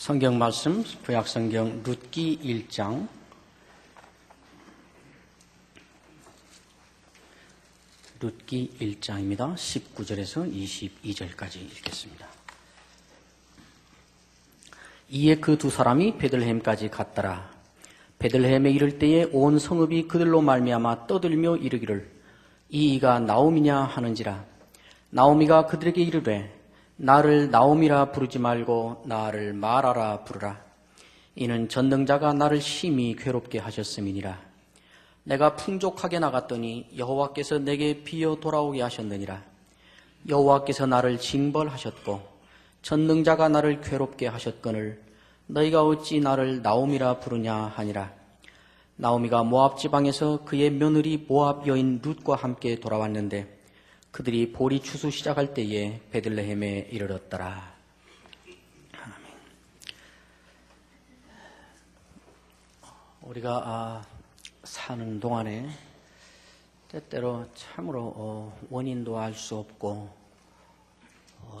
성경 말씀 구약성경 룻기 1장 룻기 1장입니다. 19절에서 22절까지 읽겠습니다. 이에 그 두 사람이 베들레헴까지 갔더라. 베들레헴에 이를 때에 온 성읍이 그들로 말미암아 떠들며 이르기를 이가 나옴이냐 하는지라. 나오미가 그들에게 이르되 나를 나옴이라 부르지 말고 나를 마라라 부르라. 이는 전능자가 나를 심히 괴롭게 하셨음이니라. 내가 풍족하게 나갔더니 여호와께서 내게 비어 돌아오게 하셨느니라. 여호와께서 나를 징벌하셨고 전능자가 나를 괴롭게 하셨거늘 너희가 어찌 나를 나옴이라 부르냐 하니라. 나오미가 모압 지방에서 그의 며느리 모압 여인 룻과 함께 돌아왔는데 그들이 보리 추수 시작할 때에 베들레헴에 이르렀더라. 아멘. 우리가 사는 동안에 때때로 참으로 원인도 알 수 없고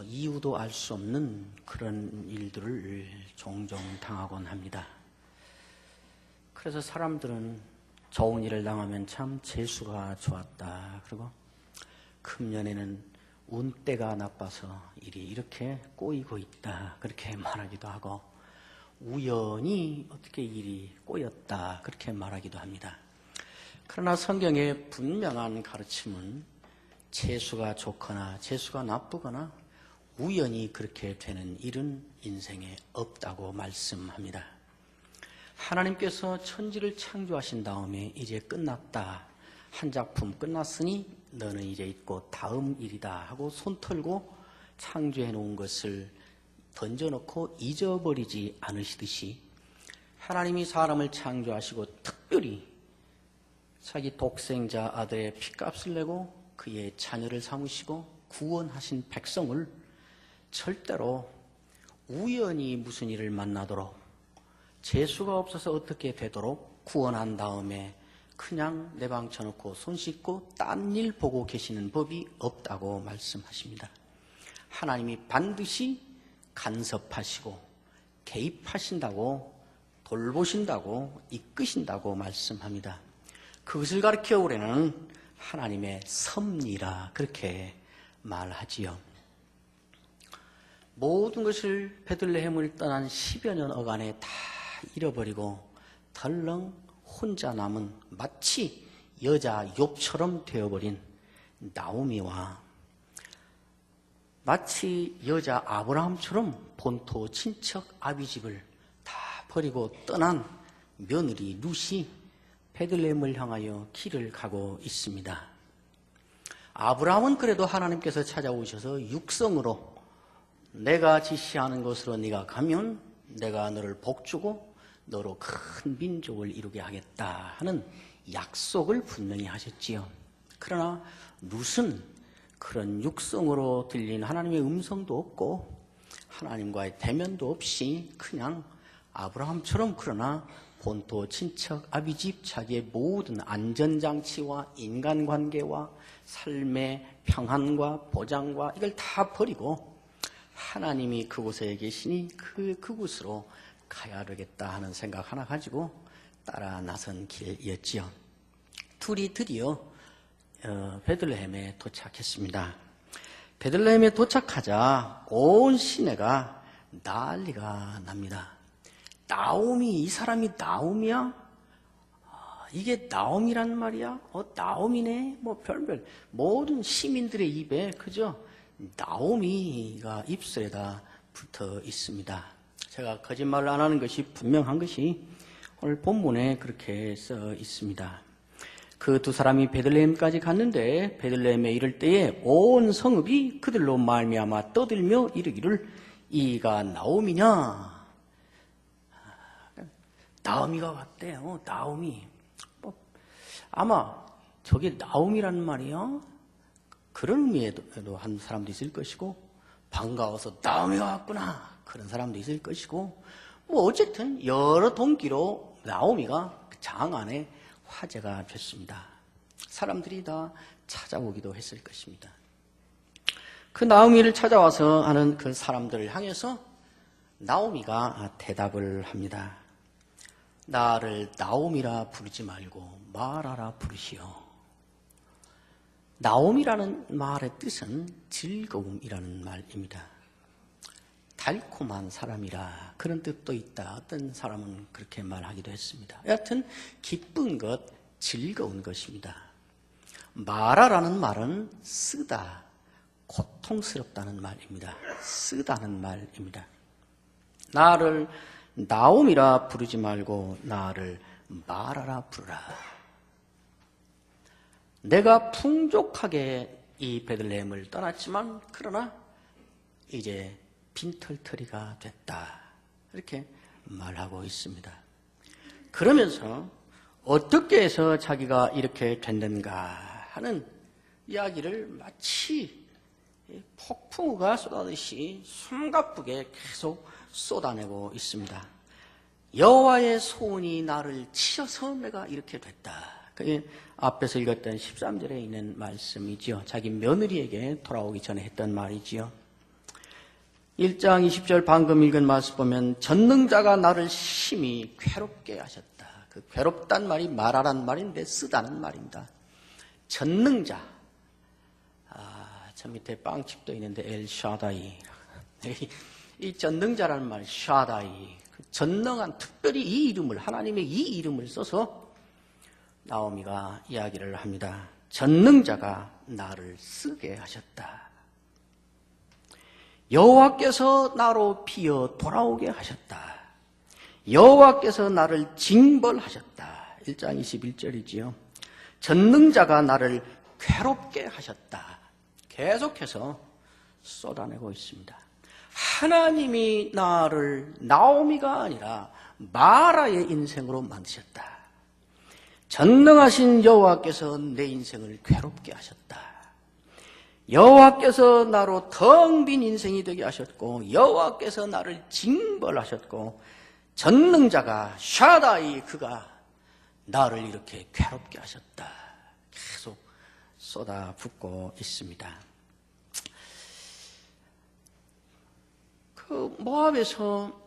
이유도 알 수 없는 그런 일들을 종종 당하곤 합니다. 그래서 사람들은 좋은 일을 당하면 참 재수가 좋았다. 그리고 금년에는 운때가 나빠서 일이 이렇게 꼬이고 있다. 그렇게 말하기도 하고 우연히 어떻게 일이 꼬였다. 그렇게 말하기도 합니다. 그러나 성경의 분명한 가르침은 재수가 좋거나 재수가 나쁘거나 우연히 그렇게 되는 일은 인생에 없다고 말씀합니다. 하나님께서 천지를 창조하신 다음에 이제 끝났다. 한 작품 끝났으니 너는 이제 있고 다음 일이다 하고 손 털고 창조해 놓은 것을 던져놓고 잊어버리지 않으시듯이 하나님이 사람을 창조하시고 특별히 자기 독생자 아들의 핏값을 내고 그의 자녀를 삼으시고 구원하신 백성을 절대로 우연히 무슨 일을 만나도록 재수가 없어서 어떻게 되도록 구원한 다음에 그냥 내방쳐놓고 손 씻고 딴 일 보고 계시는 법이 없다고 말씀하십니다. 하나님이 반드시 간섭하시고 개입하신다고 돌보신다고 이끄신다고 말씀합니다. 그것을 가르쳐 우리는 하나님의 섭리라 그렇게 말하지요. 모든 것을 베들레헴을 떠난 10여 년 어간에 다 잃어버리고 덜렁 혼자 남은 마치 여자 욥처럼 되어버린 나오미와 마치 여자 아브라함처럼 본토 친척 아비집을 다 버리고 떠난 며느리 룻이 베들레헴을 향하여 길을 가고 있습니다. 아브라함은 그래도 하나님께서 찾아오셔서 육성으로 내가 지시하는 곳으로 네가 가면 내가 너를 복주고 너로 큰 민족을 이루게 하겠다 하는 약속을 분명히 하셨지요. 그러나 룻은 그런 육성으로 들린 하나님의 음성도 없고 하나님과의 대면도 없이 그냥 아브라함처럼 그러나 본토 친척 아비집 자기의 모든 안전장치와 인간관계와 삶의 평안과 보장과 이걸 다 버리고 하나님이 그곳에 계시니 그곳으로 가야 되겠다 하는 생각 하나 가지고 따라 나선 길이었지요. 둘이 드디어 베들레헴에 도착했습니다. 베들레헴에 도착하자 온 시내가 난리가 납니다. 나오미, 이 사람이 나오미야? 이게 나오미란 말이야? 나오미네? 별별 모든 시민들의 입에 그저 나오미가 입술에다 붙어 있습니다. 제가 거짓말을 안 하는 것이 분명한 것이 오늘 본문에 그렇게 써 있습니다. 그 두 사람이 베들레헴까지 갔는데 베들레헴에 이를 때에 온 성읍이 그들로 말미암아 떠들며 이르기를 이가 나오미냐? 나오미가 왔대요. 나오미. 아마 저게 나오미란 말이야? 그런 의미에도 한 사람도 있을 것이고 반가워서 나오미가 왔구나 그런 사람도 있을 것이고 어쨌든 여러 동기로 나오미가 장 안에 화제가 됐습니다. 사람들이 다 찾아오기도 했을 것입니다. 그 나오미를 찾아와서 하는 그 사람들을 향해서 나오미가 대답을 합니다. 나를 나오미라 부르지 말고 마라라 부르시오. 나오미라는 말의 뜻은 즐거움이라는 말입니다. 달콤한 사람이라 그런 뜻도 있다. 어떤 사람은 그렇게 말하기도 했습니다. 여하튼 기쁜 것, 즐거운 것입니다. 마라라는 말은 쓰다, 고통스럽다는 말입니다. 쓰다는 말입니다. 나를 나옴이라 부르지 말고 나를 마라라 부르라. 내가 풍족하게 이 베들레헴을 떠났지만 그러나 이제 빈털터리가 됐다. 이렇게 말하고 있습니다. 그러면서 어떻게 해서 자기가 이렇게 됐는가 하는 이야기를 마치 폭풍우가 쏟아듯이 숨가쁘게 계속 쏟아내고 있습니다. 여호와의 소원이 나를 치셔서 내가 이렇게 됐다. 그게 앞에서 읽었던 13절에 있는 말씀이지요. 자기 며느리에게 돌아오기 전에 했던 말이지요. 1장 20절 방금 읽은 말씀 보면 전능자가 나를 심히 괴롭게 하셨다. 그 괴롭단 말이 말하란 말인데 쓰다는 말입니다. 전능자. 저 밑에 빵집도 있는데 엘샤다이. 이 전능자라는 말, 샤다이. 전능한 특별히 이 이름을 하나님의 이 이름을 써서 나오미가 이야기를 합니다. 전능자가 나를 쓰게 하셨다. 여호와께서 나로 피어 돌아오게 하셨다. 여호와께서 나를 징벌하셨다. 1장 21절이지요. 전능자가 나를 괴롭게 하셨다. 계속해서 쏟아내고 있습니다. 하나님이 나를 나오미가 아니라 마라의 인생으로 만드셨다. 전능하신 여호와께서 내 인생을 괴롭게 하셨다. 여호와께서 나로 텅 빈 인생이 되게 하셨고 여호와께서 나를 징벌하셨고 전능자가 샤다이 그가 나를 이렇게 괴롭게 하셨다. 계속 쏟아붓고 있습니다. 그 모압에서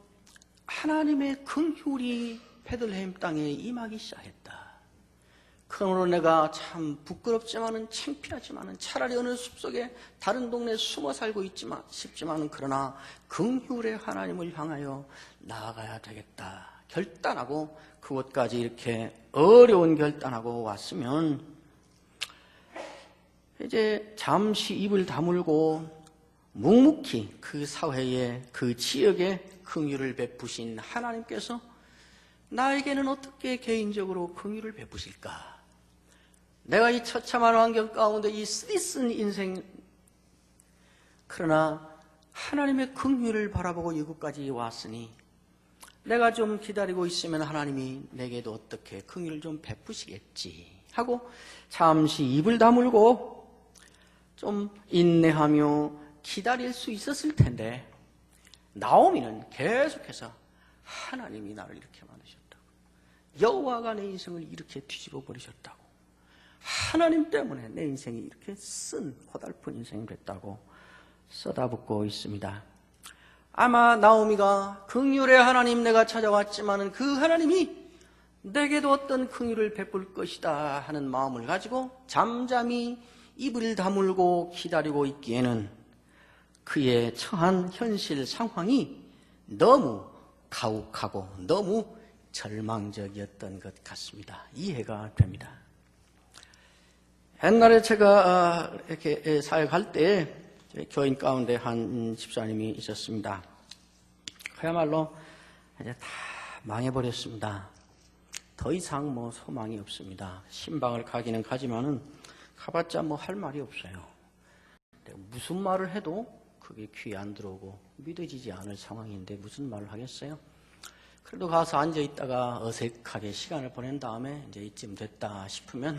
하나님의 긍휼이 베들레헴 땅에 임하기 시작했다. 그러므로 내가 참 부끄럽지만은 창피하지만은 차라리 어느 숲속에 다른 동네에 숨어 살고 싶지만은 그러나 긍휼의 하나님을 향하여 나아가야 되겠다. 결단하고 그곳까지 이렇게 어려운 결단하고 왔으면 이제 잠시 입을 다물고 묵묵히 그 사회에 그 지역에 긍휼을 베푸신 하나님께서 나에게는 어떻게 개인적으로 긍휼을 베푸실까? 내가 이 처참한 환경 가운데 이 쓰디쓴 인생 그러나 하나님의 긍휼을 바라보고 이곳까지 왔으니 내가 좀 기다리고 있으면 하나님이 내게도 어떻게 긍휼을 좀 베푸시겠지 하고 잠시 입을 다물고 좀 인내하며 기다릴 수 있었을 텐데 나오미는 계속해서 하나님이 나를 이렇게 만드셨다고 여호와가 내 인생을 이렇게 뒤집어 버리셨다고 하나님 때문에 내 인생이 이렇게 쓴 고달픈 인생이 됐다고 쏟아붓고 있습니다. 아마 나오미가 긍휼의 하나님 내가 찾아왔지만은 그 하나님이 내게도 어떤 긍휼을 베풀 것이다 하는 마음을 가지고 잠잠히 입을 다물고 기다리고 있기에는 그의 처한 현실 상황이 너무 가혹하고 너무 절망적이었던 것 같습니다. 이해가 됩니다. 옛날에 제가 이렇게 사역할 때 교인 가운데 한 집사님이 있었습니다. 그야말로 이제 다 망해버렸습니다. 더 이상 뭐 소망이 없습니다. 신방을 가기는 가지만은 가봤자 뭐 할 말이 없어요. 무슨 말을 해도 그게 귀에 안 들어오고 믿어지지 않을 상황인데 무슨 말을 하겠어요? 그래도 가서 앉아 있다가 어색하게 시간을 보낸 다음에 이제 이쯤 됐다 싶으면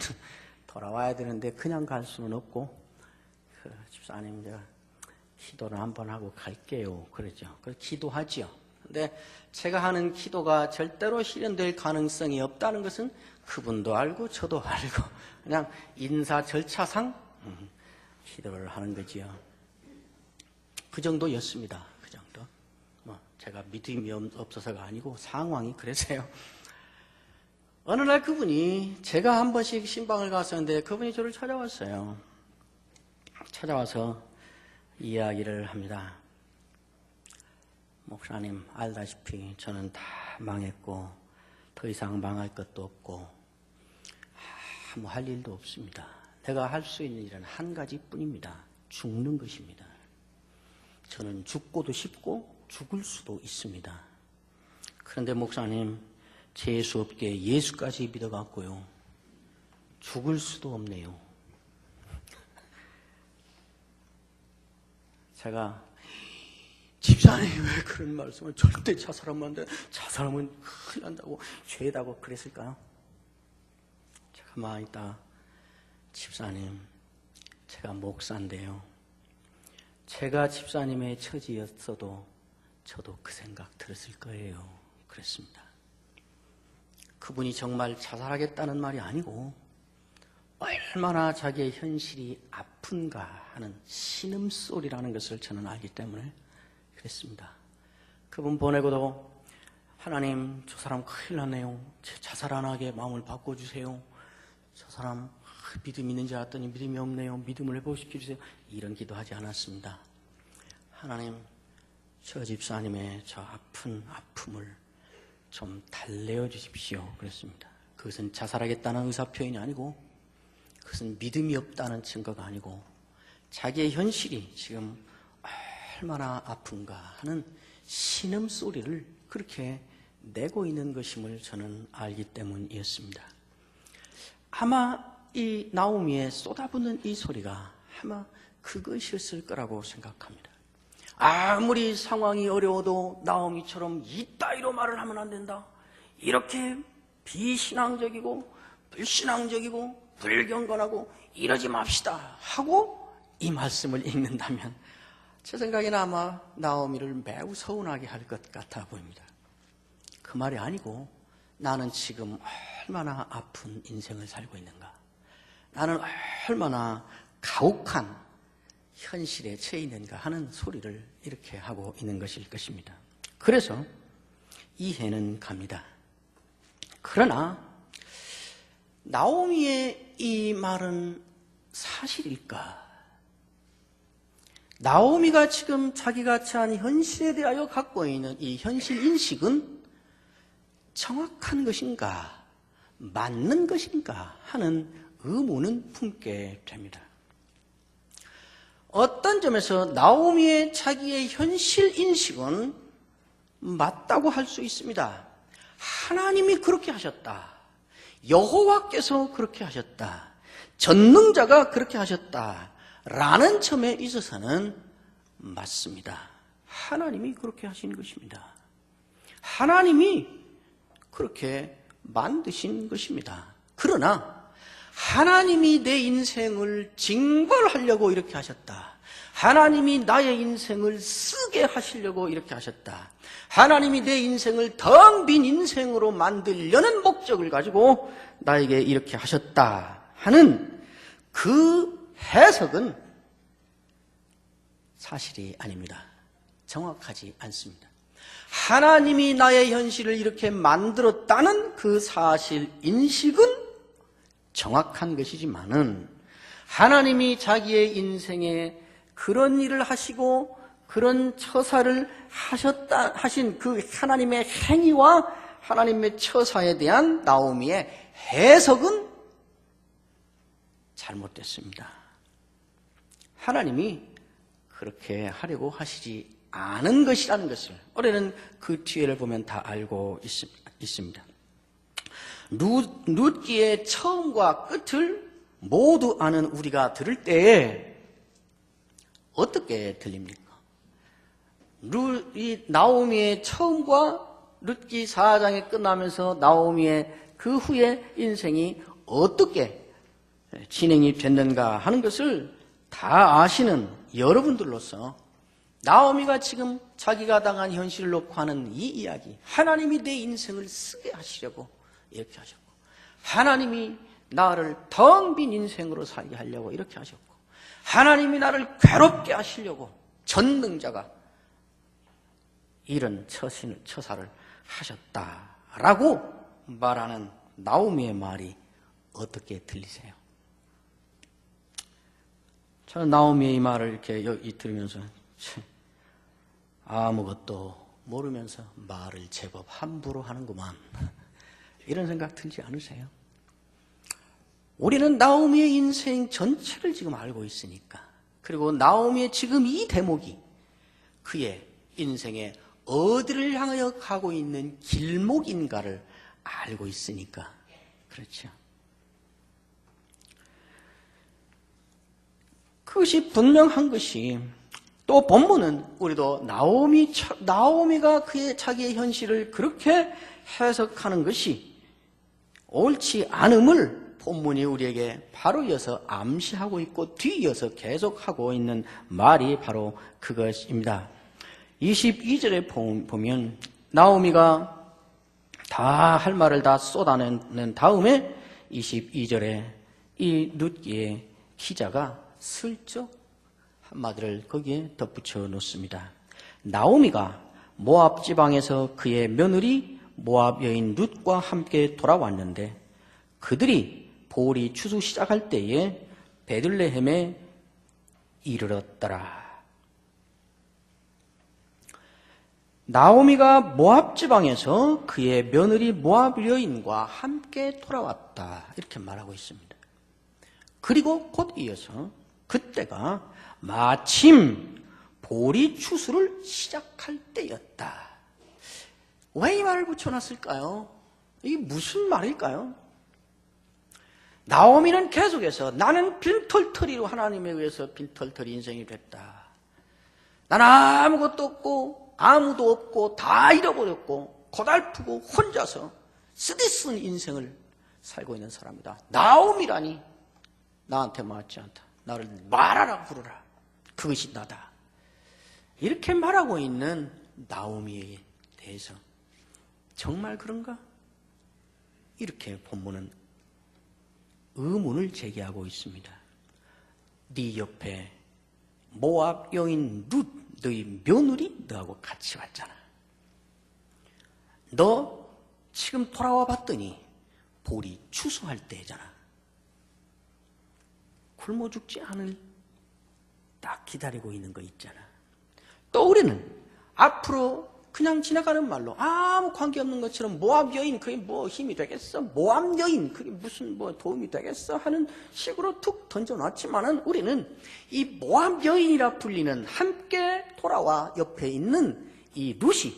돌아와야 되는데 그냥 갈 수는 없고 그 집사님 제가 기도를 한번 하고 갈게요. 그러죠. 그래서 기도하지요. 근데 제가 하는 기도가 절대로 실현될 가능성이 없다는 것은 그분도 알고 저도 알고 그냥 인사 절차상 기도를 하는 거지요. 그 정도였습니다. 그 정도. 제가 믿음이 없어서가 아니고 상황이 그래서요. 어느 날 그분이, 제가 한 번씩 신방을 갔었는데 그분이 저를 찾아왔어요. 찾아와서 이야기를 합니다. 목사님, 알다시피 저는 다 망했고 더 이상 망할 것도 없고 아무 할 일도 없습니다. 내가 할 수 있는 일은 한 가지뿐입니다. 죽는 것입니다. 저는 죽고도 싶고 죽을 수도 있습니다. 그런데 목사님, 재수 없게 예수까지 믿어갖고요, 죽을 수도 없네요. 제가, 집사님 왜 그런 말씀을, 절대 자살하면 안 돼, 자살하면 큰일 난다고, 죄다고 그랬을까요? 제가 막 있다, 집사님, 제가 목사인데요, 제가 집사님의 처지였어도 저도 그 생각 들었을 거예요. 그랬습니다. 그분이 정말 자살하겠다는 말이 아니고 얼마나 자기의 현실이 아픈가 하는 신음소리라는 것을 저는 알기 때문에 그랬습니다. 그분 보내고도, 하나님, 저 사람 큰일 났네요. 자살 안 하게 마음을 바꿔주세요. 저 사람 믿음 있는지 알았더니 믿음이 없네요. 믿음을 회복시켜주세요. 이런 기도하지 않았습니다. 하나님, 저 집사님의 저 아픈 아픔을 좀 달래어 주십시오. 그랬습니다. 그것은 자살하겠다는 의사표현이 아니고, 그것은 믿음이 없다는 증거가 아니고, 자기의 현실이 지금 얼마나 아픈가 하는 신음소리를 그렇게 내고 있는 것임을 저는 알기 때문이었습니다. 아마 이 나오미의 쏟아붓는 이 소리가 아마 그것이었을 거라고 생각합니다. 아무리 상황이 어려워도 나오미처럼 이따위로 말을 하면 안 된다, 이렇게 비신앙적이고 불신앙적이고 불경건하고 이러지 맙시다 하고 이 말씀을 읽는다면 제 생각에는 아마 나오미를 매우 서운하게 할 것 같아 보입니다. 그 말이 아니고, 나는 지금 얼마나 아픈 인생을 살고 있는가, 나는 얼마나 가혹한 현실에 처해 있는가 하는 소리를 이렇게 하고 있는 것일 것입니다. 그래서 이해는 갑니다. 그러나 나오미의 이 말은 사실일까? 나오미가 지금 자기가 처한 현실에 대하여 갖고 있는 이 현실 인식은 정확한 것인가, 맞는 것인가 하는 의문은 품게 됩니다. 어떤 점에서 나오미의 자기의 현실 인식은 맞다고 할 수 있습니다. 하나님이 그렇게 하셨다, 여호와께서 그렇게 하셨다, 전능자가 그렇게 하셨다 라는 점에 있어서는 맞습니다. 하나님이 그렇게 하신 것입니다. 하나님이 그렇게 만드신 것입니다. 그러나 하나님이 내 인생을 징벌하려고 이렇게 하셨다, 하나님이 나의 인생을 쓰게 하시려고 이렇게 하셨다, 하나님이 내 인생을 텅 빈 인생으로 만들려는 목적을 가지고 나에게 이렇게 하셨다 하는 그 해석은 사실이 아닙니다. 정확하지 않습니다. 하나님이 나의 현실을 이렇게 만들었다는 그 사실 인식은 정확한 것이지만은, 하나님이 자기의 인생에 그런 일을 하시고 그런 처사를 하신 그 하나님의 행위와 하나님의 처사에 대한 나오미의 해석은 잘못됐습니다. 하나님이 그렇게 하려고 하시지 않은 것이라는 것을 올해는 그 뒤에를 보면 다 알고 있습니다. 룻기의 처음과 끝을 모두 아는 우리가 들을 때에 어떻게 들립니까? 나오미의 처음과 룻기 4장이 끝나면서 나오미의 그 후의 인생이 어떻게 진행이 됐는가 하는 것을 다 아시는 여러분들로서 나오미가 지금 자기가 당한 현실을 놓고 하는 이 이야기, 하나님이 내 인생을 쓰게 하시려고 이렇게 하셨고, 하나님이 나를 텅 빈 인생으로 살게 하려고 이렇게 하셨고, 하나님이 나를 괴롭게 하시려고 전능자가 이런 처사를 하셨다라고 말하는 나오미의 말이 어떻게 들리세요? 저는 나오미의 이 말을 이렇게 들으면서 아무것도 모르면서 말을 제법 함부로 하는구만, 이런 생각 들지 않으세요? 우리는 나오미의 인생 전체를 지금 알고 있으니까, 그리고 나오미의 지금 이 대목이 그의 인생에 어디를 향하여 가고 있는 길목인가를 알고 있으니까 그렇죠. 그것이 분명한 것이, 또 본문은 우리도 나오미가 자기의 현실을 그렇게 해석하는 것이 옳지 않음을 본문이 우리에게 바로 이어서 암시하고 있고 뒤이어서 계속하고 있는 말이 바로 그것입니다. 22절에 보면 나오미가 다 할 말을 다 쏟아낸 다음에 22절에 이 룻기의 기자가 슬쩍 한마디를 거기에 덧붙여 놓습니다. 나오미가 모압 지방에서 그의 며느리 모압 여인 룻과 함께 돌아왔는데 그들이 보리 추수 시작할 때에 베들레헴에 이르렀더라. 나오미가 모압 지방에서 그의 며느리 모압 여인과 함께 돌아왔다, 이렇게 말하고 있습니다. 그리고 곧 이어서 그때가 마침 보리 추수를 시작할 때였다. 왜 이 말을 붙여놨을까요? 이게 무슨 말일까요? 나오미는 계속해서 나는 빈털터리로 하나님에 의해서 빈털터리 인생이 됐다. 난 아무것도 없고 아무도 없고 다 잃어버렸고 고달프고 혼자서 쓰디쓴 인생을 살고 있는 사람이다. 나오미라니 나한테 맞지 않다. 나를 말하라 부르라. 그것이 나다. 이렇게 말하고 있는 나오미에 대해서 정말 그런가? 이렇게 본문은 의문을 제기하고 있습니다. 네 옆에 모압 여인 룻, 너희 며느리 너하고 같이 왔잖아. 너 지금 돌아와 봤더니 보리 추수할 때잖아. 굶어 죽지 않을 딱 기다리고 있는 거 있잖아. 또 우리는 앞으로 그냥 지나가는 말로 아무 관계없는 것처럼 모압 여인 그게 뭐 힘이 되겠어? 모압 여인 그게 무슨 뭐 도움이 되겠어? 하는 식으로 툭 던져놨지만은 우리는 이 모압 여인이라 불리는 함께 돌아와 옆에 있는 이 룻이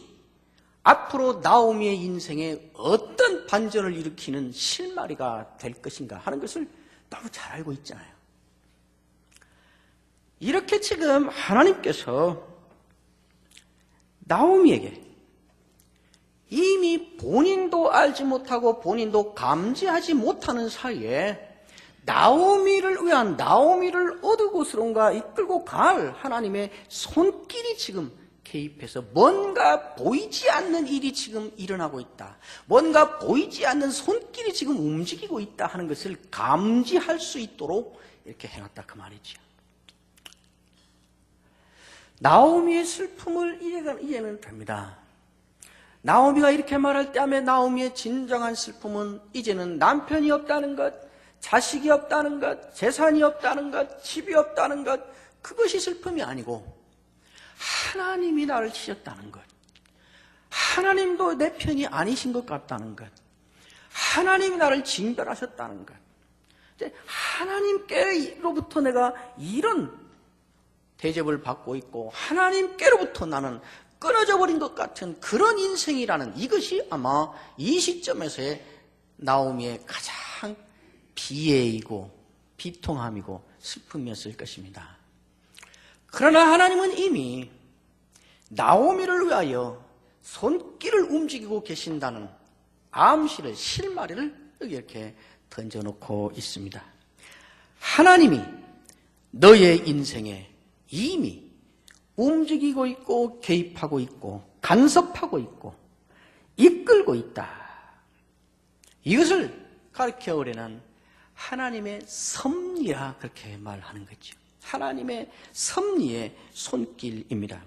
앞으로 나오미의 인생에 어떤 반전을 일으키는 실마리가 될 것인가 하는 것을 너무 잘 알고 있잖아요. 이렇게 지금 하나님께서 나오미에게 이미 본인도 알지 못하고 본인도 감지하지 못하는 사이에 나오미를 위한 나오미를 어느 곳으론가 이끌고 갈 하나님의 손길이 지금 개입해서 뭔가 보이지 않는 일이 지금 일어나고 있다. 뭔가 보이지 않는 손길이 지금 움직이고 있다 하는 것을 감지할 수 있도록 이렇게 해놨다 그 말이지요. 나오미의 슬픔을 이해는 됩니다. 나오미가 이렇게 말할 때 하면 나오미의 진정한 슬픔은 이제는 남편이 없다는 것, 자식이 없다는 것, 재산이 없다는 것, 집이 없다는 것, 그것이 슬픔이 아니고 하나님이 나를 치셨다는 것, 하나님도 내 편이 아니신 것 같다는 것, 하나님이 나를 징벌하셨다는 것, 하나님께로부터 내가 이런 대접을 받고 있고 하나님께로부터 나는 끊어져 버린 것 같은 그런 인생이라는 이것이 아마 이 시점에서의 나오미의 가장 비애이고 비통함이고 슬픔이었을 것입니다. 그러나 하나님은 이미 나오미를 위하여 손길을 움직이고 계신다는 암시를 실마리를 이렇게 던져놓고 있습니다. 하나님이 너의 인생에 이미 움직이고 있고 개입하고 있고 간섭하고 있고 이끌고 있다. 이것을 가르쳐오려는 하나님의 섭리라 그렇게 말하는 거죠. 하나님의 섭리의 손길입니다.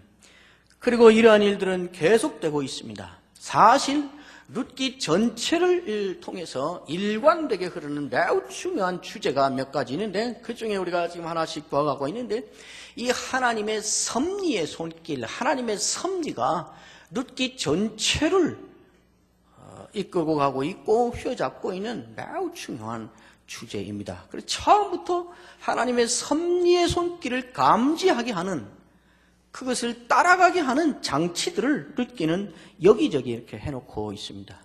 그리고 이러한 일들은 계속되고 있습니다. 사실 룻기 전체를 통해서 일관되게 흐르는 매우 중요한 주제가 몇 가지 있는데, 그 중에 우리가 지금 하나씩 보아가고 있는데, 이 하나님의 섭리의 손길, 하나님의 섭리가 룻기 전체를 이끌고 가고 있고 휘어잡고 있는 매우 중요한 주제입니다. 그래서 처음부터 하나님의 섭리의 손길을 감지하게 하는, 그것을 따라가게 하는 장치들을 룻기는 여기저기 이렇게 해놓고 있습니다.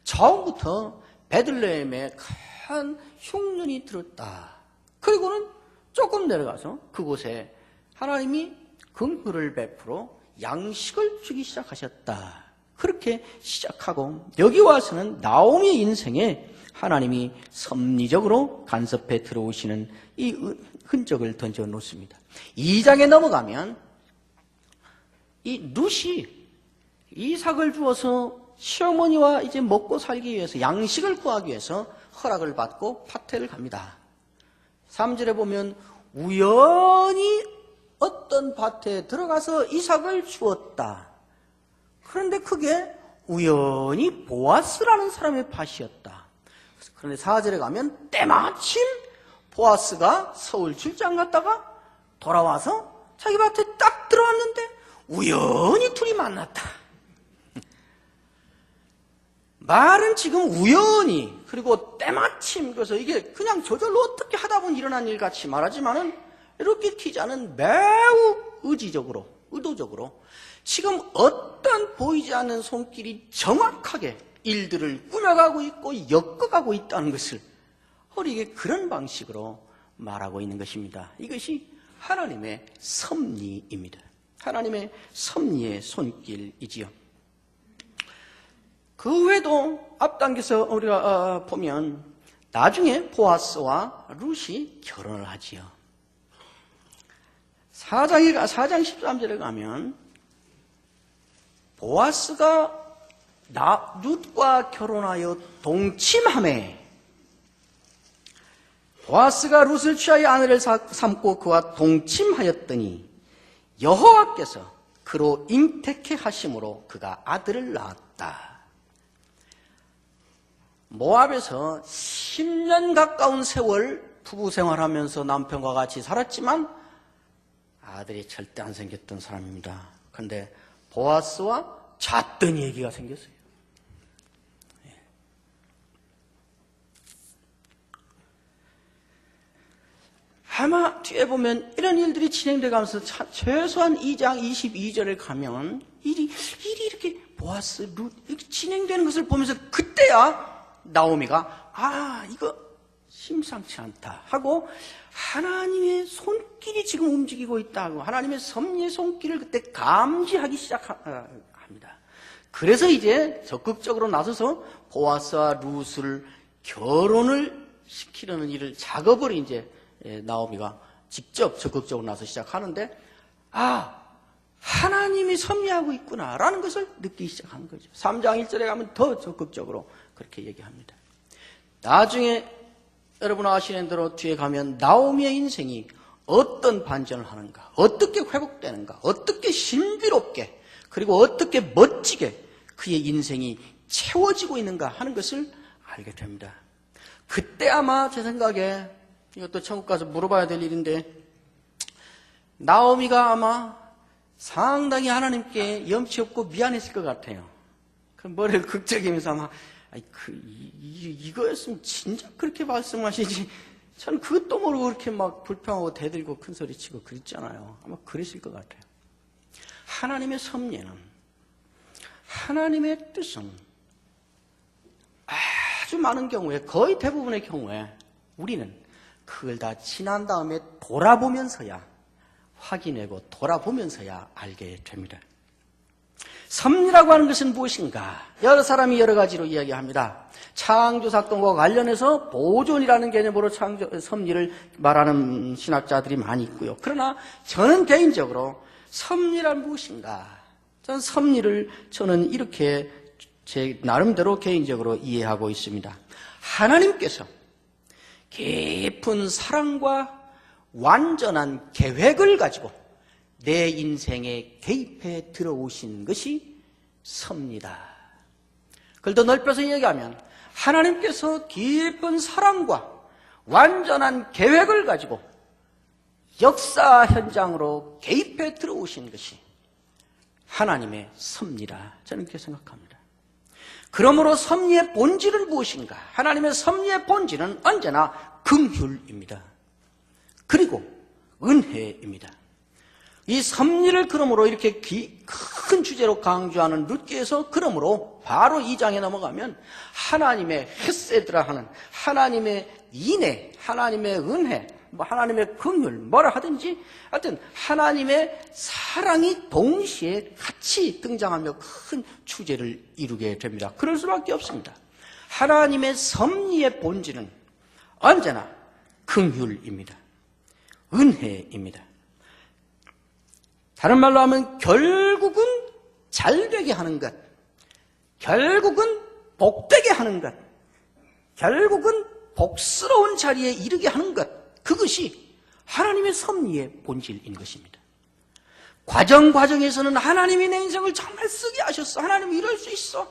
처음부터 베들레헴에 큰 흉년이 들었다. 그리고는 조금 내려가서 그곳에 하나님이 긍휼을 베풀어 양식을 주기 시작하셨다. 그렇게 시작하고 여기 와서는 나오미의 인생에 하나님이 섭리적으로 간섭해 들어오시는 이 흔적을 던져 놓습니다. 2장에 넘어가면 이 룻이 이삭을 주어서 시어머니와 이제 먹고 살기 위해서, 양식을 구하기 위해서 허락을 받고 파테를 갑니다. 3절에 보면 우연히 어떤 밭에 들어가서 이삭을 주었다. 그런데 그게 우연히 보아스라는 사람의 밭이었다. 그런데 4절에 가면 때마침 보아스가 서울 출장 갔다가 돌아와서 자기 밭에 딱 들어왔는데 우연히 둘이 만났다. 말은 지금 우연히, 그리고 때마침, 그래서 이게 그냥 저절로 어떻게 하다 보니 일어난 일 같이 말하지만은, 이렇게 기자는 매우 의지적으로, 의도적으로 지금 어떤 보이지 않는 손길이 정확하게 일들을 꾸며가고 있고 엮어가고 있다는 것을 우리에게 그런 방식으로 말하고 있는 것입니다. 이것이 하나님의 섭리입니다. 하나님의 섭리의 손길이지요. 그 외에도 앞당겨서 우리가 보면 나중에 보아스와 룻이 결혼을 하지요. 4장 13절에 가면 보아스가 룻과 결혼하여 동침하매, 보아스가 룻을 취하여 아내를 삼고 그와 동침하였더니 여호와께서 그로 잉태케 하심으로 그가 아들을 낳았다. 모압에서 10년 가까운 세월 부부 생활하면서 남편과 같이 살았지만 아들이 절대 안 생겼던 사람입니다. 그런데 보아스와 잤더니 얘기가 생겼어요. 아마 뒤에 보면 이런 일들이 진행돼 가면서 최소한 2장 22절에 가면 일이 이렇게 보아스, 룻 이렇게 진행되는 것을 보면서 그때야 나오미가 이거 심상치 않다 하고 하나님의 손길이 지금 움직이고 있다고, 하나님의 섭리의 손길을 그때 감지하기 시작합니다. 그래서 이제 적극적으로 나서서 보아스와 룻을 결혼을 시키려는 일을, 작업을 이제 나오미가 직접 적극적으로 나서 시작하는데, 하나님이 섭리하고 있구나라는 것을 느끼기 시작한 거죠. 3장 1절에 가면 더 적극적으로 그렇게 얘기합니다. 나중에 여러분 아시는 대로 뒤에 가면 나오미의 인생이 어떤 반전을 하는가, 어떻게 회복되는가, 어떻게 신비롭게, 그리고 어떻게 멋지게 그의 인생이 채워지고 있는가 하는 것을 알게 됩니다. 그때 아마 제 생각에, 이것도 천국 가서 물어봐야 될 일인데, 나오미가 아마 상당히 하나님께 염치 없고 미안했을 것 같아요. 그 머리를 극적이면서 아마 이거였으면 진짜 그렇게 말씀하시지, 저는 그것도 모르고 그렇게 막 불평하고 대들고 큰 소리 치고 그랬잖아요. 아마 그랬을 것 같아요. 하나님의 섭리는, 하나님의 뜻은 아주 많은 경우에, 거의 대부분의 경우에 우리는 그걸 다 지난 다음에 돌아보면서야 확인하고 돌아보면서야 알게 됩니다. 섭리라고 하는 것은 무엇인가? 여러 사람이 여러 가지로 이야기합니다. 창조사건과 관련해서 보존이라는 개념으로 섭리를 말하는 신학자들이 많이 있고요. 그러나 저는 개인적으로 섭리란 무엇인가? 저는 섭리를 이렇게 제 나름대로 개인적으로 이해하고 있습니다. 하나님께서 깊은 사랑과 완전한 계획을 가지고 내 인생에 개입해 들어오신 것이 섭니다. 그걸 더 넓혀서 얘기하면 하나님께서 깊은 사랑과 완전한 계획을 가지고 역사 현장으로 개입해 들어오신 것이 하나님의 섭리라 저는 그렇게 생각합니다. 그러므로 섭리의 본질은 무엇인가? 하나님의 섭리의 본질은 언제나 긍휼입니다. 그리고 은혜입니다. 이 섭리를 그러므로 이렇게 큰 주제로 강조하는 룻기에서 그러므로 바로 2장에 넘어가면 하나님의 헤세드라 하는 하나님의 인애, 하나님의 은혜, 하나님의 긍휼 뭐라 하든지 하여튼 하나님의 사랑이 동시에 같이 등장하며 큰 주제를 이루게 됩니다. 그럴 수밖에 없습니다. 하나님의 섭리의 본질은 언제나 긍휼입니다. 은혜입니다. 다른 말로 하면 결국은 잘되게 하는 것, 결국은 복되게 하는 것, 결국은 복스러운 자리에 이르게 하는 것, 그것이 하나님의 섭리의 본질인 것입니다. 과정에서는 하나님이 내 인생을 정말 쓰게 하셨어, 하나님이 이럴 수 있어,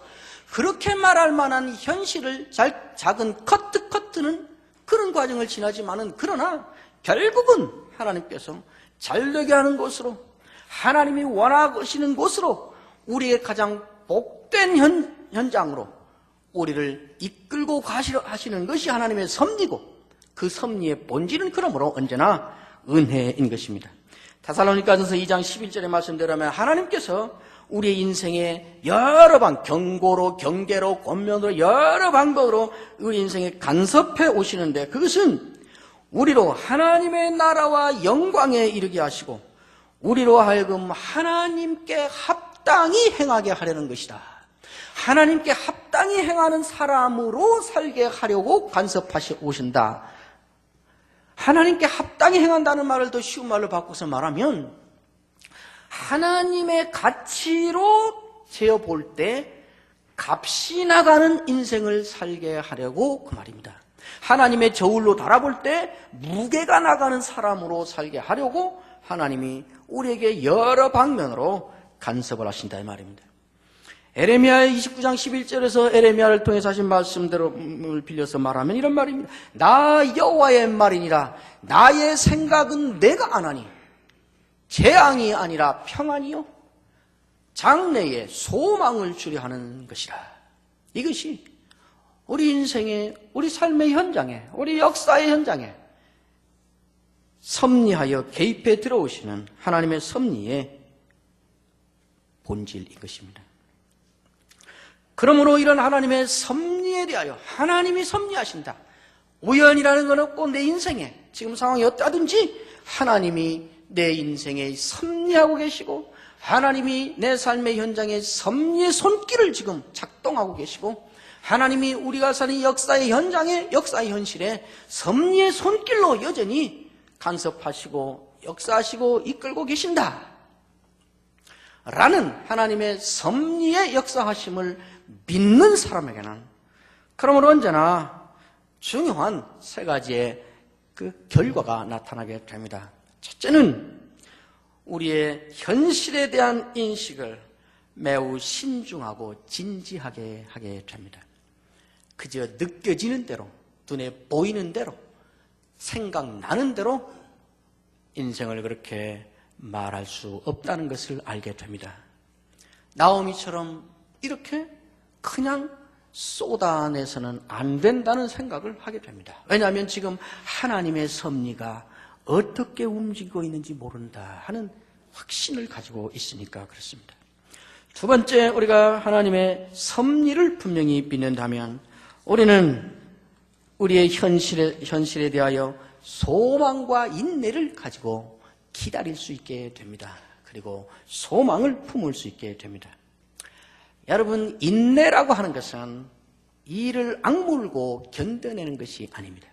그렇게 말할 만한 현실을 작은 커트는 그런 과정을 지나지만은 그러나 결국은 하나님께서 잘되게 하는 곳으로 하나님이 원하시는 곳으로 우리의 가장 복된 현장으로 우리를 이끌고 가시려 하시는 것이 하나님의 섭리고 그 섭리의 본질은 그러므로 언제나 은혜인 것입니다. 데살로니가전서 2장 11절의 말씀대로면 하나님께서 우리의 인생에 여러 방 경고로 경계로 권면으로 여러 방법으로 우리 인생에 간섭해 오시는데 그것은 우리로 하나님의 나라와 영광에 이르게 하시고 우리로 하여금 하나님께 합당히 행하게 하려는 것이다. 하나님께 합당히 행하는 사람으로 살게 하려고 간섭하시 오신다. 하나님께 합당히 행한다는 말을 더 쉬운 말로 바꿔서 말하면 하나님의 가치로 재어볼 때 값이 나가는 인생을 살게 하려고 그 말입니다. 하나님의 저울로 달아볼 때 무게가 나가는 사람으로 살게 하려고 하나님이 우리에게 여러 방면으로 간섭을 하신다 이 말입니다. 에레미야 29장 11절에서 에레미야를 통해서 하신 말씀대로를 빌려서 말하면 이런 말입니다. 나 여호와의 말이니라. 나의 생각은 내가 아나니 재앙이 아니라 평안이요 장래에 소망을 주려 하는 것이라. 이것이 우리 인생의 우리 삶의 현장에 우리 역사의 현장에 섭리하여 개입해 들어오시는 하나님의 섭리의 본질인 것입니다. 그러므로 이런 하나님의 섭리에 대하여 하나님이 섭리하신다. 우연이라는 건 없고 내 인생에 지금 상황이 어떠하든지 하나님이 내 인생에 섭리하고 계시고 하나님이 내 삶의 현장에 섭리의 손길을 지금 작동하고 계시고 하나님이 우리가 사는 역사의 현장에 역사의 현실에 섭리의 손길로 여전히 간섭하시고 역사하시고 이끌고 계신다 라는 하나님의 섭리의 역사하심을 믿는 사람에게는 그러므로 언제나 중요한 세 가지의 그 결과가 나타나게 됩니다. 첫째는 우리의 현실에 대한 인식을 매우 신중하고 진지하게 하게 됩니다. 그저 느껴지는 대로 눈에 보이는 대로 생각나는 대로 인생을 그렇게 말할 수 없다는 것을 알게 됩니다. 나오미처럼 이렇게 그냥 쏟아내서는 안 된다는 생각을 하게 됩니다. 왜냐하면 지금 하나님의 섭리가 어떻게 움직이고 있는지 모른다 하는 확신을 가지고 있으니까 그렇습니다. 두 번째, 우리가 하나님의 섭리를 분명히 믿는다면 우리는 우리의 현실에 대하여 소망과 인내를 가지고 기다릴 수 있게 됩니다. 그리고 소망을 품을 수 있게 됩니다. 여러분, 인내라고 하는 것은 이를 악물고 견뎌내는 것이 아닙니다.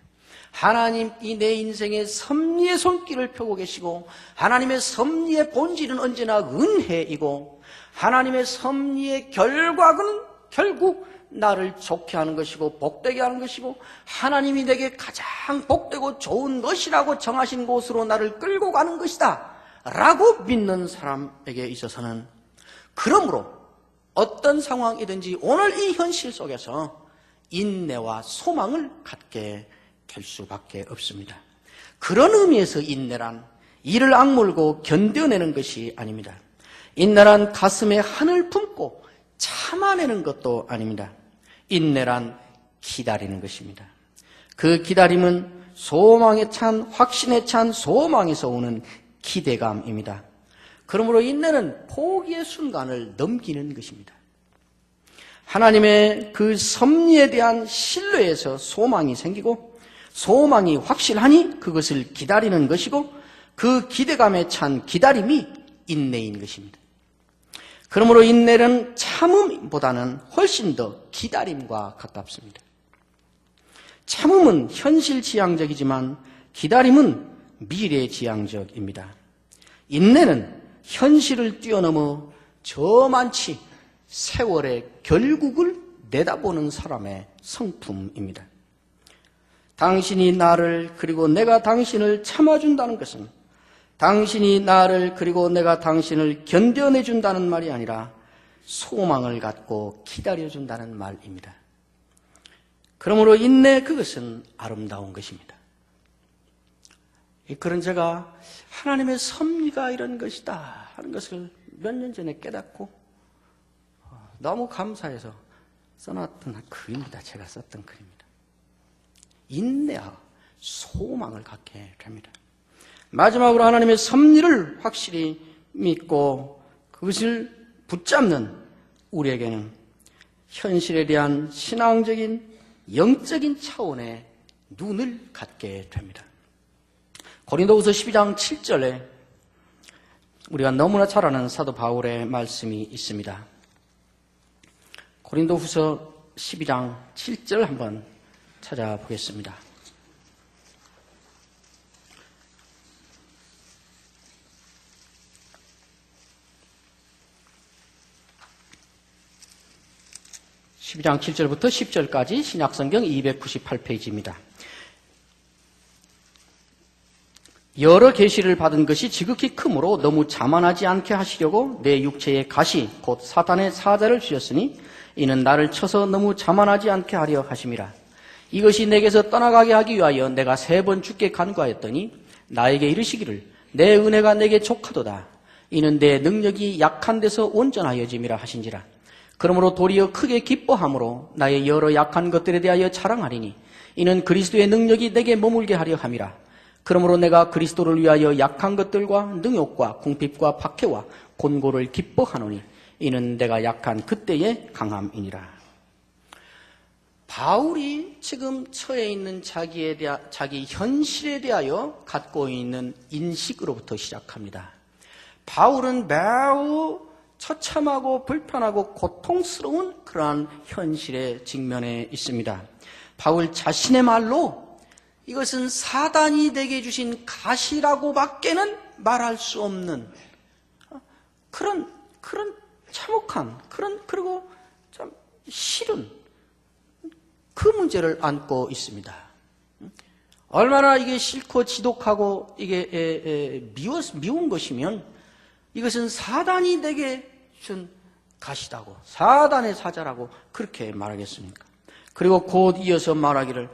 하나님이 내 인생의 섭리의 손길을 펴고 계시고 하나님의 섭리의 본질은 언제나 은혜이고 하나님의 섭리의 결과는 결국 나를 좋게 하는 것이고 복되게 하는 것이고 하나님이 내게 가장 복되고 좋은 것이라고 정하신 곳으로 나를 끌고 가는 것이다 라고 믿는 사람에게 있어서는 그러므로 어떤 상황이든지 오늘 이 현실 속에서 인내와 소망을 갖게 될 수밖에 없습니다. 그런 의미에서 인내란 이를 악물고 견뎌내는 것이 아닙니다. 인내란 가슴에 한을 품고 참아내는 것도 아닙니다. 인내란 기다리는 것입니다. 그 기다림은 소망에 찬, 확신에 찬 소망에서 오는 기대감입니다. 그러므로 인내는 포기의 순간을 넘기는 것입니다. 하나님의 그 섭리에 대한 신뢰에서 소망이 생기고 소망이 확실하니 그것을 기다리는 것이고 그 기대감에 찬 기다림이 인내인 것입니다. 그러므로 인내는 참음보다는 훨씬 더 기다림과 가깝습니다. 참음은 현실지향적이지만 기다림은 미래지향적입니다. 인내는 현실을 뛰어넘어 저만치 세월의 결국을 내다보는 사람의 성품입니다. 당신이 나를 그리고 내가 당신을 참아준다는 것은 당신이 나를 그리고 내가 당신을 견뎌내준다는 말이 아니라 소망을 갖고 기다려준다는 말입니다. 그러므로 인내 그것은 아름다운 것입니다. 그런 제가 하나님의 섭리가 이런 것이다 하는 것을 몇 년 전에 깨닫고 너무 감사해서 써놨던 글입니다. 제가 썼던 글입니다. 인내와 소망을 갖게 됩니다. 마지막으로 하나님의 섭리를 확실히 믿고 그것을 붙잡는 우리에게는 현실에 대한 신앙적인 영적인 차원의 눈을 갖게 됩니다. 고린도후서 12장 7절에 우리가 너무나 잘 아는 사도 바울의 말씀이 있습니다. 고린도후서 12장 7절 한번 찾아보겠습니다. (12장 7절부터 10절까지) 신약성경 298페이지입니다. 여러 계시를 받은 것이 지극히 크므로 너무 자만하지 않게 하시려고 내 육체의 가시 곧 사탄의 사자를 주셨으니 이는 나를 쳐서 너무 자만하지 않게 하려 하심이라. 이것이 내게서 떠나가게 하기 위하여 내가 3번 주께 간구하였더니 나에게 이르시기를 내 은혜가 내게 족하도다. 이는 내 능력이 약한 데서 온전하여짐이라 하신지라. 그러므로 도리어 크게 기뻐함으로 나의 여러 약한 것들에 대하여 자랑하리니 이는 그리스도의 능력이 내게 머물게 하려 함이라. 그러므로 내가 그리스도를 위하여 약한 것들과 능욕과 궁핍과 박해와 곤고를 기뻐하노니 이는 내가 약한 그때의 강함이니라. 바울이 지금 처해 있는 자기 현실에 대하여 갖고 있는 인식으로부터 시작합니다. 바울은 매우 처참하고 불편하고 고통스러운 그러한 현실에 직면해 있습니다. 바울 자신의 말로 이것은 사단이 내게 주신 가시라고밖에는 말할 수 없는 그런 참혹한 그리고 참 싫은 그 문제를 안고 있습니다. 얼마나 이게 싫고 지독하고 이게 미운 것이면 이것은 사단이 내게 준 가시다고 사단의 사자라고 그렇게 말하겠습니까? 그리고 곧 이어서 말하기를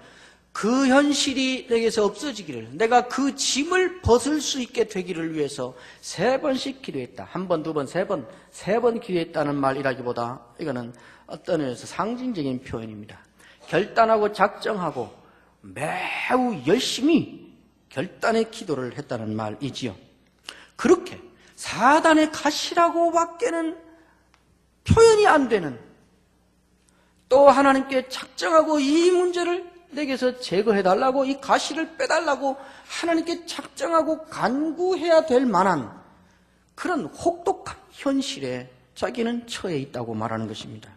그 현실이 내게서 없어지기를 내가 그 짐을 벗을 수 있게 되기를 위해서 3번씩 기도했다. 1번, 2번, 3번, 3번 기도했다는 말이라기보다 이거는 어떤 의미에서 상징적인 표현입니다. 결단하고 작정하고 매우 열심히 결단의 기도를 했다는 말이지요. 그렇게 사단의 가시라고밖에는 표현이 안 되는 또 하나님께 작정하고 이 문제를 내게서 제거해달라고 이 가시를 빼달라고 하나님께 작정하고 간구해야 될 만한 그런 혹독한 현실에 자기는 처해 있다고 말하는 것입니다.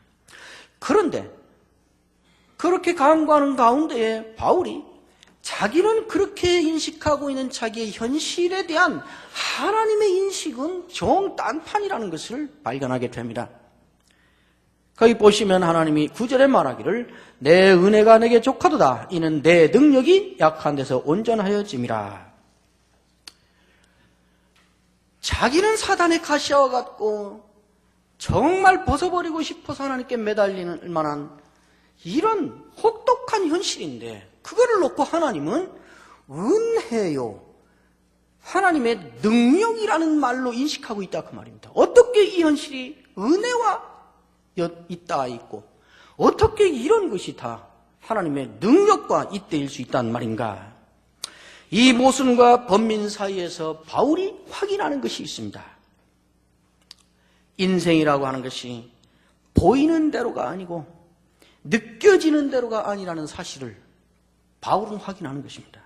그런데 그렇게 간구하는 가운데에 바울이 자기는 그렇게 인식하고 있는 자기의 현실에 대한 하나님의 인식은 정 딴판이라는 것을 발견하게 됩니다. 거기 보시면 하나님이 9절에 말하기를 내 은혜가 내게 족하도다. 이는 내 능력이 약한 데서 온전하여짐이라. 자기는 사단의 가시와 같고 정말 벗어버리고 싶어서 하나님께 매달리는 만한 이런 혹독한 현실인데, 그거를 놓고 하나님은 은혜요, 하나님의 능력이라는 말로 인식하고 있다 그 말입니다. 어떻게 이 현실이 은혜와 있다 있고, 어떻게 이런 것이 다 하나님의 능력과 잇대일 수 있다는 말인가? 이 모순과 번민 사이에서 바울이 확인하는 것이 있습니다. 인생이라고 하는 것이 보이는 대로가 아니고 느껴지는 대로가 아니라는 사실을 바울은 확인하는 것입니다.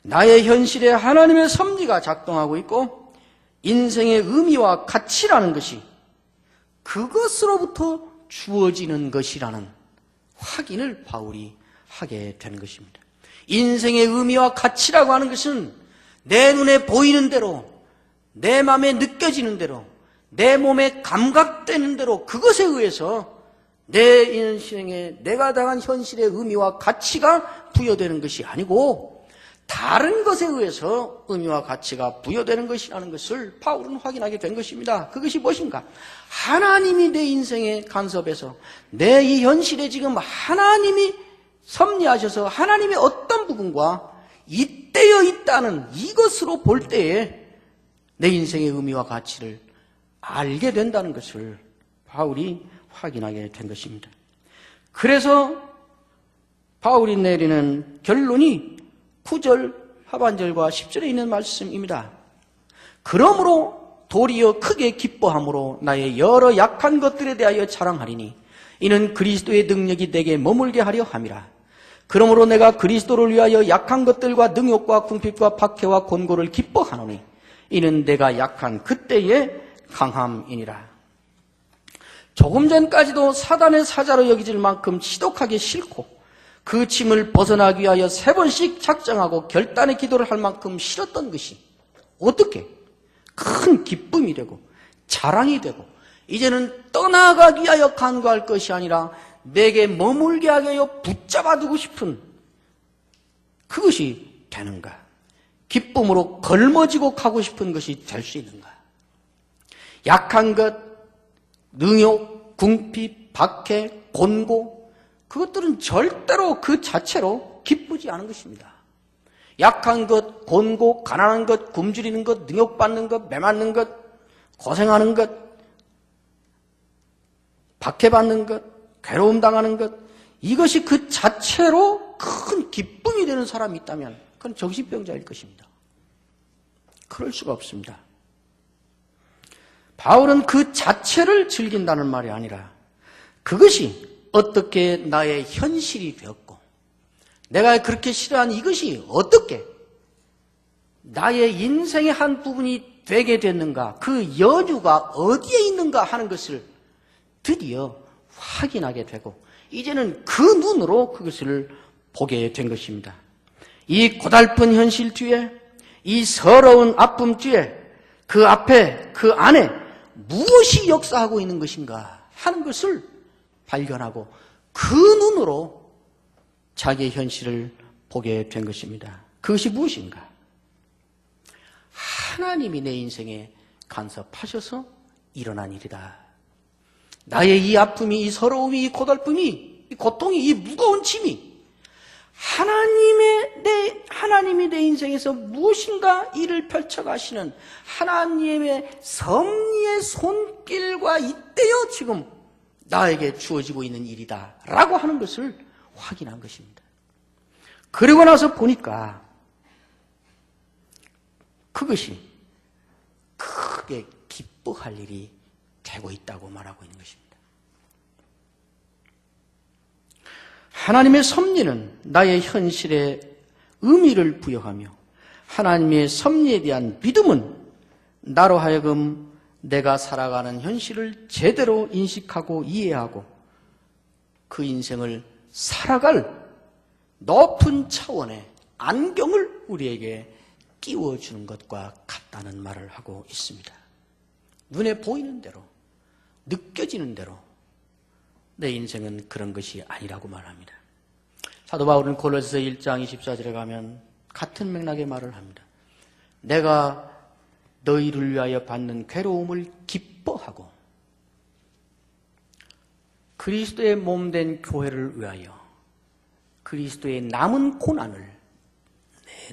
나의 현실에 하나님의 섭리가 작동하고 있고 인생의 의미와 가치라는 것이 그것으로부터 주어지는 것이라는 확인을 바울이 하게 되는 것입니다. 인생의 의미와 가치라고 하는 것은 내 눈에 보이는 대로, 내 마음에 느껴지는 대로, 내 몸에 감각되는 대로 그것에 의해서 내 인생에 내가 당한 현실의 의미와 가치가 부여되는 것이 아니고 다른 것에 의해서 의미와 가치가 부여되는 것이라는 것을 바울은 확인하게 된 것입니다. 그것이 무엇인가? 하나님이 내 인생에 간섭해서 내 이 현실에 지금 하나님이 섭리하셔서 하나님의 어떤 부분과 잇대어 있다는 이것으로 볼 때에 내 인생의 의미와 가치를 알게 된다는 것을 바울이 확인하게 된 것입니다. 그래서 바울이 내리는 결론이 9절 하반절과 10절에 있는 말씀입니다. 그러므로 도리어 크게 기뻐함으로 나의 여러 약한 것들에 대하여 자랑하리니 이는 그리스도의 능력이 내게 머물게 하려 함이라. 그러므로 내가 그리스도를 위하여 약한 것들과 능욕과 궁핍과 박해와 곤고를 기뻐하노니 이는 내가 약한 그때의 강함이니라. 조금 전까지도 사단의 사자로 여기질 만큼 지독하게 싫고 그 짐을 벗어나기 위하여 3번씩 작정하고 결단의 기도를 할 만큼 싫었던 것이 어떻게 큰 기쁨이 되고 자랑이 되고 이제는 떠나가기 위하여 간구할 것이 아니라 내게 머물게 하게 하여 붙잡아두고 싶은 그것이 되는가? 기쁨으로 걸머지고 가고 싶은 것이 될 수 있는가? 약한 것, 능욕, 궁핍, 박해, 곤고 그것들은 절대로 그 자체로 기쁘지 않은 것입니다. 약한 것, 곤고, 가난한 것, 굶주리는 것, 능욕받는 것, 매맞는 것, 고생하는 것, 박해받는 것, 괴로움 당하는 것, 이것이 그 자체로 큰 기쁨이 되는 사람이 있다면 그건 정신병자일 것입니다. 그럴 수가 없습니다. 바울은 그 자체를 즐긴다는 말이 아니라 그것이 어떻게 나의 현실이 되었고 내가 그렇게 싫어하는 이것이 어떻게 나의 인생의 한 부분이 되게 됐는가, 그 연유가 어디에 있는가 하는 것을 드디어 확인하게 되고 이제는 그 눈으로 그것을 보게 된 것입니다. 이 고달픈 현실 뒤에, 이 서러운 아픔 뒤에, 그 앞에, 그 안에 무엇이 역사하고 있는 것인가 하는 것을 발견하고 그 눈으로 자기의 현실을 보게 된 것입니다. 그것이 무엇인가? 하나님이 내 인생에 간섭하셔서 일어난 일이다. 나의 이 아픔이, 이 서러움이, 이 고달픔이, 이 고통이, 이 무거운 짐이 하나님이 내 인생에서 무엇인가 일을 펼쳐가시는 하나님의 섭리의 손길과 잇대어 지금 나에게 주어지고 있는 일이다 라고 하는 것을 확인한 것입니다. 그러고 나서 보니까 그것이 크게 기뻐할 일이 되고 있다고 말하고 있는 것입니다. 하나님의 섭리는 나의 현실에 의미를 부여하며 하나님의 섭리에 대한 믿음은 나로 하여금 내가 살아가는 현실을 제대로 인식하고 이해하고 그 인생을 살아갈 높은 차원의 안경을 우리에게 끼워주는 것과 같다는 말을 하고 있습니다. 눈에 보이는 대로, 느껴지는 대로 내 인생은 그런 것이 아니라고 말합니다. 사도 바울은 골로새서 1장 24절에 가면 같은 맥락의 말을 합니다. 내가 너희를 위하여 받는 괴로움을 기뻐하고 그리스도의 몸된 교회를 위하여 그리스도의 남은 고난을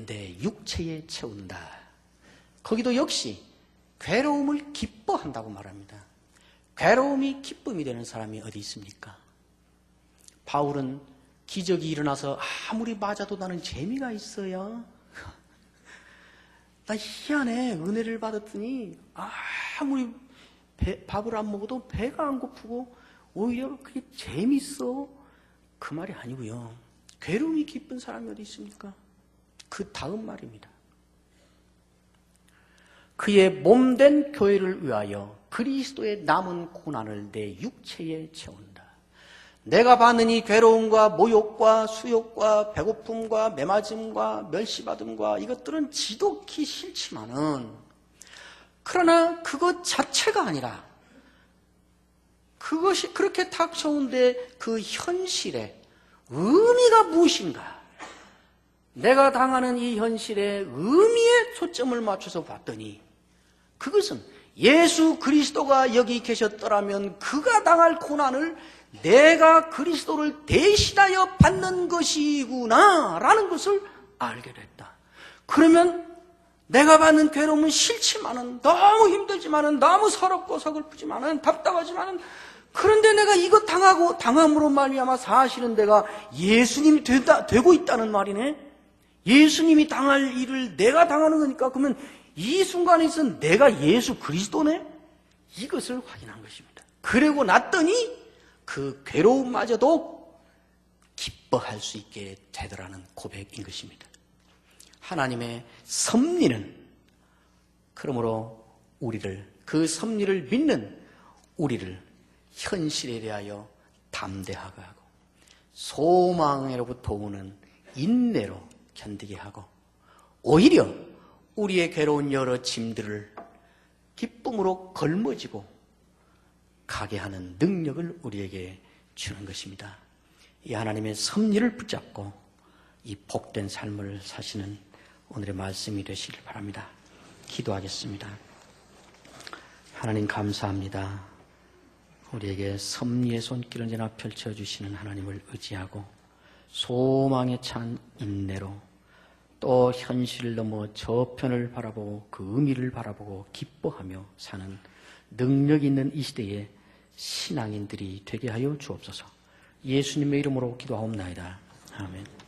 내 육체에 채운다. 거기도 역시 괴로움을 기뻐한다고 말합니다. 괴로움이 기쁨이 되는 사람이 어디 있습니까? 바울은 기적이 일어나서 아무리 맞아도 나는 재미가 있어요. 나 희한해. 은혜를 받았더니 아무리 밥을 안 먹어도 배가 안 고프고 오히려 그게 재밌어. 그 말이 아니고요. 괴로움이 기쁜 사람이 어디 있습니까? 그 다음 말입니다. 그의 몸된 교회를 위하여 그리스도의 남은 고난을 내 육체에 채운다. 내가 받는 이 괴로움과 모욕과 수욕과 배고픔과 매맞음과 멸시받음과 이것들은 지독히 싫지만은 그러나 그것 자체가 아니라 그것이 그렇게 닥쳐온데 그 현실에 의미가 무엇인가? 내가 당하는 이 현실의 의미에 초점을 맞춰서 봤더니 그것은 예수 그리스도가 여기 계셨더라면 그가 당할 고난을 내가 그리스도를 대신하여 받는 것이구나 라는 것을 알게 됐다. 그러면 내가 받는 괴로움은 싫지만은 너무 힘들지만은 너무 서럽고 서글프지만은 답답하지만은 그런데 내가 이것 당함으로 말미암아 사실은 내가 예수님이 되고 있다는 말이네. 예수님이 당할 일을 내가 당하는 거니까 그러면 이 순간에 있어 내가 예수 그리스도네? 이것을 확인한 것입니다. 그러고 났더니 그 괴로움마저도 기뻐할 수 있게 되더라는 고백인 것입니다. 하나님의 섭리는 그러므로 우리를 그 섭리를 믿는 우리를 현실에 대하여 담대하게 하고 소망으로부터 오는 인내로 견디게 하고 오히려 우리의 괴로운 여러 짐들을 기쁨으로 걸머지고 가게 하는 능력을 우리에게 주는 것입니다. 이 하나님의 섭리를 붙잡고 이 복된 삶을 사시는 오늘의 말씀이 되시길 바랍니다. 기도하겠습니다. 하나님 감사합니다. 우리에게 섭리의 손길 언제나 펼쳐주시는 하나님을 의지하고 소망에 찬 인내로 또 현실을 넘어 저편을 바라보고 그 의미를 바라보고 기뻐하며 사는 능력 있는 이 시대의 신앙인들이 되게 하여 주옵소서. 예수님의 이름으로 기도하옵나이다. 아멘.